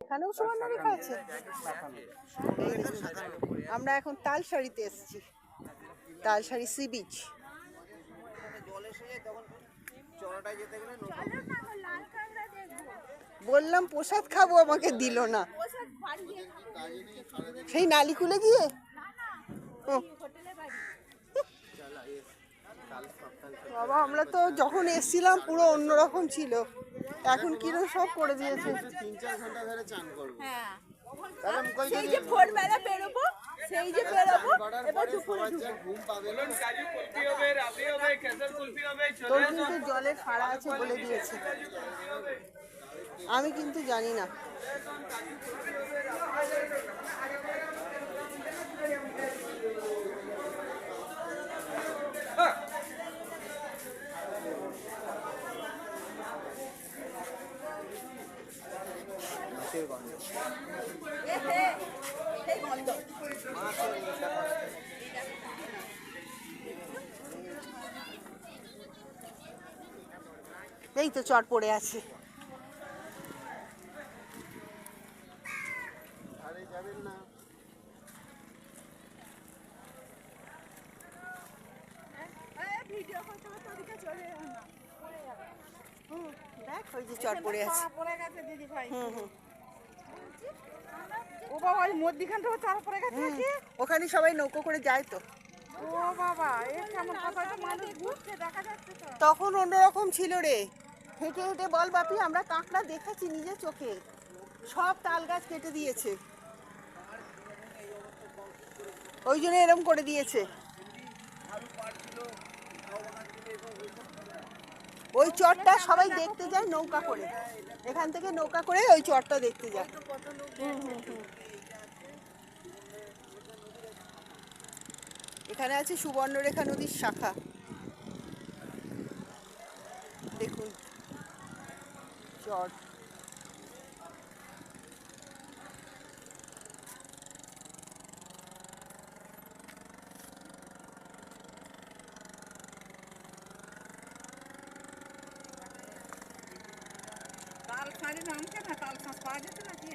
এখানেও সুবর্ণরেখা আছে। আমরা এখন তালসারিতে এসেছি, তালসারি সি বিচ। বললাম প্রসাদ খাবো, আমাকে দিল না। সেই নালিকুলে গিয়ে বাবা, আমরা তো যখন এসেছিলাম পুরো অন্যরকম ছিল, এখন কিরকম সব করে দিয়েছে। 3-4 ঘন্টা ধরে চান করব। হ্যাঁ, সেই যে ভোরবেলা বেরোবো, সেই যে বেরোবো, এবার দুপুরে ঘুম পাবে না। তোর কিন্তু জলের ফাড়া আছে বলে দিয়েছে, আমি কিন্তু জানি না। এই তো চট পড়ে আছে। আরে যাবেন না। ভিডিও করতে করতে ওদিকে চলে যাবে না, পড়ে যাবে। দেখ ওই যে চট পড়ে আছে। পড়ে গেছে দিদি ভাই। হুম। ও বাবা, ওই মধ্যিখান থেকে চারা পড়ে গেছে নাকি? ওখানে সবাই নৌকো করে যায় তো। ও বাবা, এর কেমন কথা, তো মানুষ ঘুরছে, দেখা যাচ্ছে তো। তখন অন্যরকম ছিল রে। হেঁটে হেঁটে বল বাপি, আমরা কাঁকড়া দেখেছি নিজের চোখে, সব তাল গাছ কেটে দিয়েছে, ওই জন্য এরম করে দিয়েছে। ওই চরটা সবাই দেখতে যায় নৌকা করে, এখান থেকে নৌকা করে ওই চরটা দেখতে যায়। এখানে আছে সুবর্ণরেখা নদীর শাখা, দেখুন চর। তাল শাড়ি নামছে না, তাল শাঁস পাওয়া যেত নাকি?